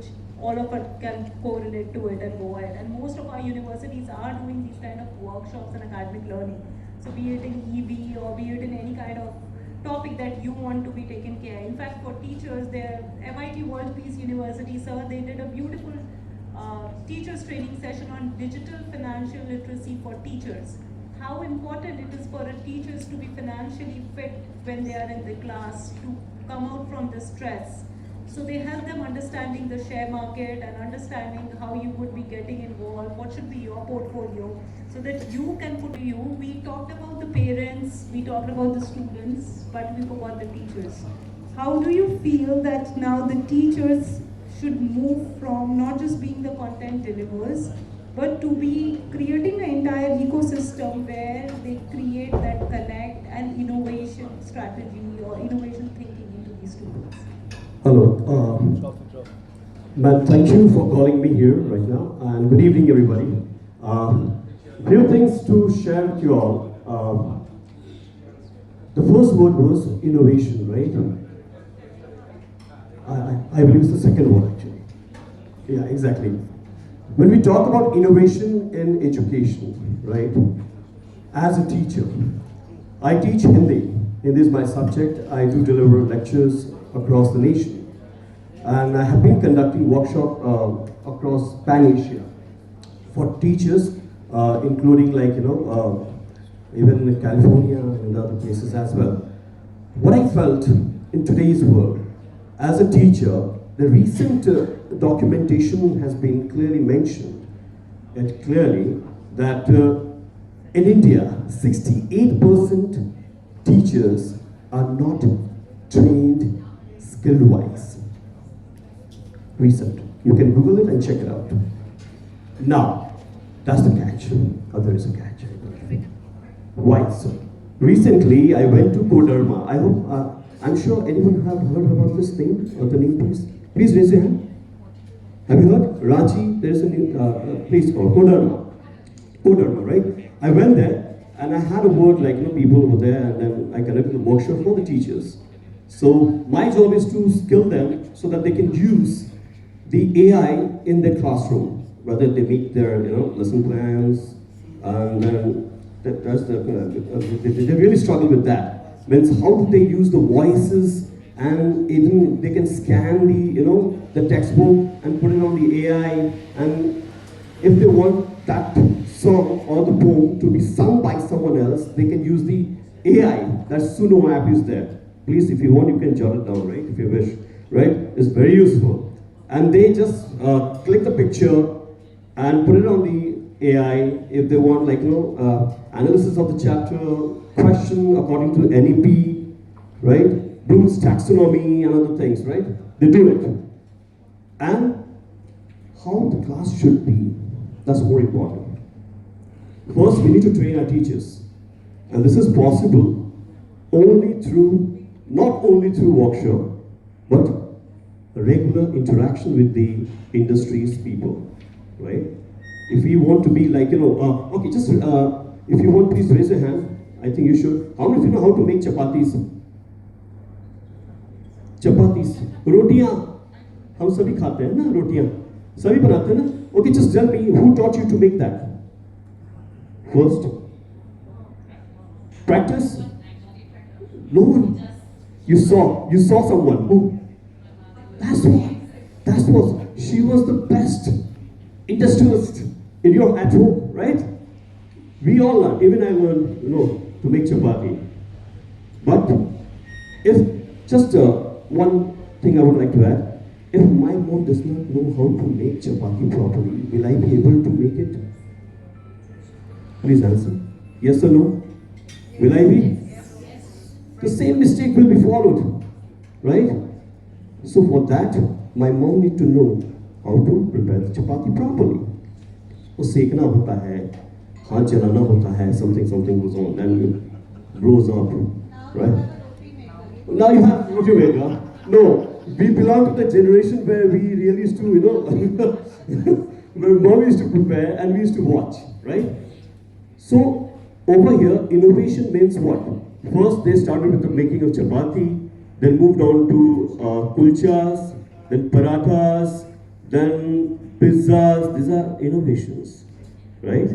which all of us can correlate to it and go ahead. And most of our universities are doing these kind of workshops and academic learning. So be it in EB or be it in any kind of topic that you want to be taken care. In fact, for teachers, their MIT World Peace University, sir, they did a beautiful teachers training session on digital financial literacy for teachers. How important it is for teachers to be financially fit when they are in the class, to come out from the stress. So they help them understanding the share market and understanding how you would be getting involved, what should be your portfolio, so that you can put you. We talked about the parents, we talked about the students, but we forgot the teachers. How do you feel that now the teachers should move from not just being the content deliverers, but to be creating an entire ecosystem where they create that connect and innovation strategy or innovation thinking into these students? Hello. Matt, thank you for calling me here right now, and good evening, everybody. Few things to share with you all. The first word was innovation, right? I believe it's the second word, actually. Yeah, exactly. When we talk about innovation in education, right? As a teacher, I teach Hindi. Hindi is my subject. I do deliver lectures across the nation, and I have been conducting workshops across Pan-Asia for teachers, including even in California and other places as well. What I felt in today's world, as a teacher, the recent documentation has been clearly mentioned, that in India, 68% teachers are not trained skill-wise. Recent. You can Google it and check it out. Now, that's the catch. There is a catch. Why so? Recently, I went to Koderma. I hope, I'm sure anyone have heard about this name, or the name, please? Please raise your hand. Have you heard? Ranchi, there's a new place called Koderma. Koderma, right? I went there and I had a word people over there, and then I conducted a workshop for the teachers. So my job is to skill them so that they can use the AI in their classroom, whether they make their lesson plans, and then they really struggle with that. Means how do they use the voices, and even they can scan the textbook and put it on the AI, and if they want that song or the poem to be sung by someone else, they can use the AI. That Suno app is there. Please, if you want, you can jot it down, right? If you wish, right? It's very useful. And they just click the picture and put it on the AI. If they want, analysis of the chapter, question according to NEP, right? Bloom's taxonomy and other things, right? They do it. And how the class should be, that's more important. First, we need to train our teachers. And this is possible not only through workshop, but regular interaction with the industry's people, right? If you want to be okay, just if you want, please raise your hand. I think you should. How many of you know how to make chapatis? Chapatis, rotiyan. हम सभी खाते हैं ना रोटियां, सभी बनाते हैं ना. Okay, just tell me who taught you to make that. First, practice. No one. You saw someone who. She was the best industrialist in your at home, right? We all learn. Even I learned, to make chapati. But if just one thing I would like to add, if my mom does not know how to make chapati properly, will I be able to make it? Please answer. Yes or no? Will I be? Yes. The same mistake will be followed, right? So for that, my mom need to know how to prepare the chapati properly. वो सेकना होता है, हाथ चलाना होता है, something goes on, then it blows up, right? Now you have roti maker. No, we belong to the generation where we really used to, where mom used to prepare and we used to watch, right? So over here, innovation means what? First, they started with the making of chapati, then moved on to kulchas, then parathas, then pizzas, these are innovations, right?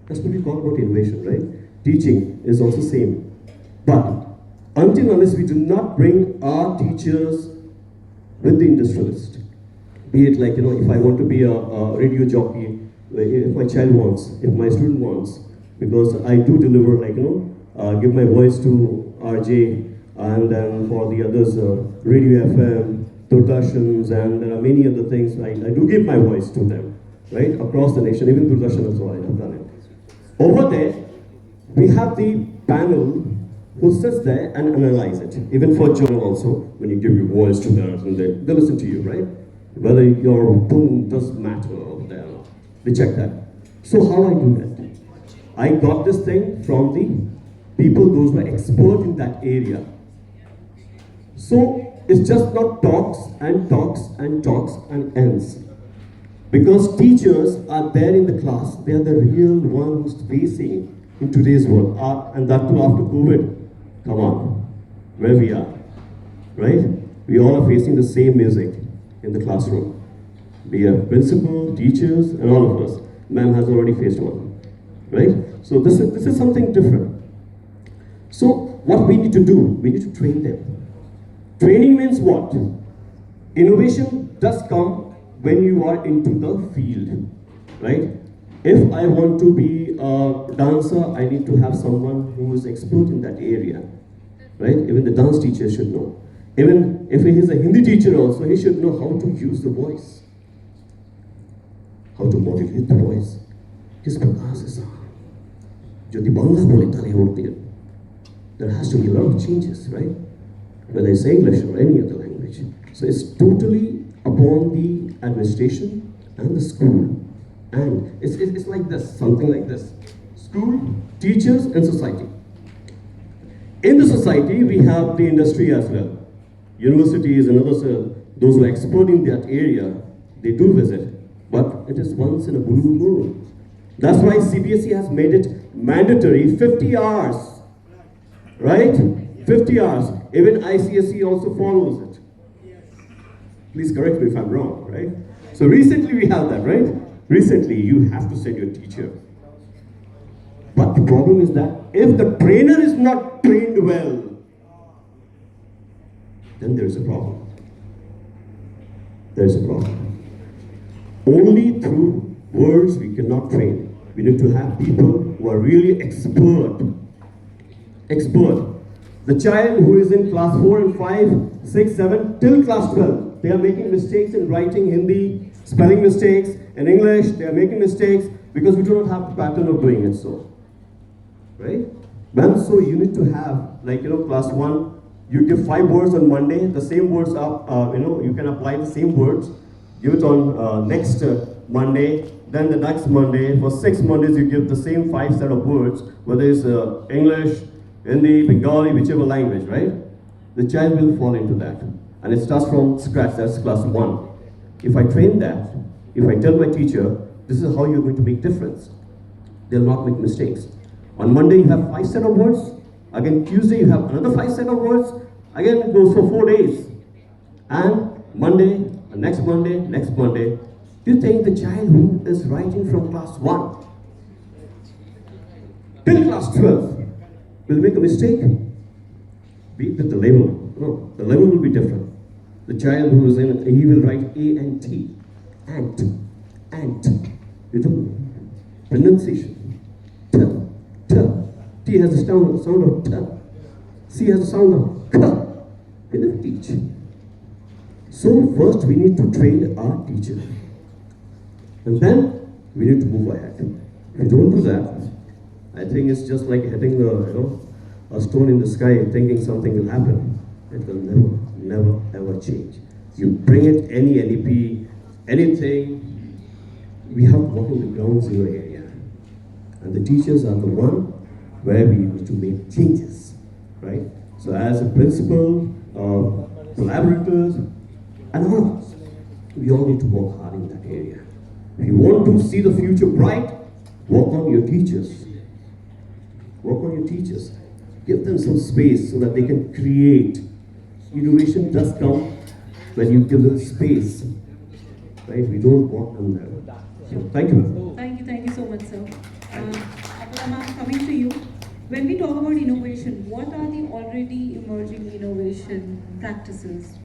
That's what we call about innovation, right? Teaching is also same. But until unless we do not bring our teachers with the industrialist, be it like, if I want to be a radio jockey, if my child wants, if my student wants, because I do deliver like, give my voice to RJ, and then for the others, radio FM, Doordarshans, and there are many other things. I do give my voice to them, right? Across the nation, even Doordarshan also I have done it. Over there, we have the panel who sits there and analyze it. Even for journal also, when you give your voice to them, and they listen to you, right? Whether your tone does matter over there, they check that. So how I do that? I got this thing from the people, those who are expert in that area. So it's just not talks and talks and talks and ends. Because teachers are there in the class, they are the real ones facing in today's world. And that too after COVID. Come on, where we are, right? We all are facing the same music in the classroom. Be a principal, teachers, and all of us. Ma'am has already faced one, right? So this is something different. So what we need to do, we need to train them. Training means what? Innovation does come when you are into the field, right? If I want to be a dancer, I need to have someone who is expert in that area, right? Even the dance teacher should know. Even if he is a Hindi teacher also, he should know how to use the voice, how to modulate the voice. किस प्रकार से सा जो दिबांगा बोले ताले होते हैं. There has to be a lot of changes, right? Whether it's English or any other language. So it's totally upon the administration and the school. And it's like this, something like this. School, teachers, and society. In the society, we have the industry as well. Universities and others, those who are expert in that area, they do visit. But it is once in a blue moon. That's why CBSE has made it mandatory 50 hours. Right? 50 hours. Even ICSE also follows it. Please correct me if I'm wrong, right? So recently we have that, right? Recently you have to send your teacher. But the problem is that if the trainer is not trained well, then there is a problem. There is a problem. Only through words we cannot train. We need to have people who are really expert. Expert. The child who is in class 4 and 5, 6, 7, till class 12, they are making mistakes in writing Hindi, spelling mistakes, in English, they are making mistakes because we do not have the pattern of doing it so. Right? Ma'am, so you need to have, like, class 1, you give 5 words on Monday, the same words are, you can apply the same words, give it on next Monday, then the next Monday, for 6 Mondays you give the same 5 set of words, whether it's English, Hindi, Bengali, whichever language, right? The child will fall into that. And it starts from scratch, that's class 1. If I train that, if I tell my teacher, this is how you're going to make difference, they'll not make mistakes. On Monday you have 5 set of words, again Tuesday you have another 5 set of words, again it goes for 4 days. And Monday, next Monday, next Monday, do you think the child who is writing from class 1 till class 12 will make a mistake? Be with the level. No, the level will be different. The child who is in, he will write A and T. Ant. With a pronunciation. T. T has a sound of T. C has a sound of K. We never teach. So first we need to train our teacher. And then we need to move ahead. If we don't do that, I think it's just like hitting the, a stone in the sky thinking something will happen. It will never, ever change. You bring it, any NEP, anything, we have to walk on the ground zero area. And the teachers are the one where we need to make changes, right? So as a principal, collaborators, and all of us, we all need to work hard in that area. If you want to see the future bright, work on your teachers. Work on your teachers. Give them some space so that they can create. Innovation does come when you give them space, right? We don't want them there. So thank you, ma'am. Thank you so much, sir. Apurva ma'am, coming to you. When we talk about innovation, what are the already emerging innovation practices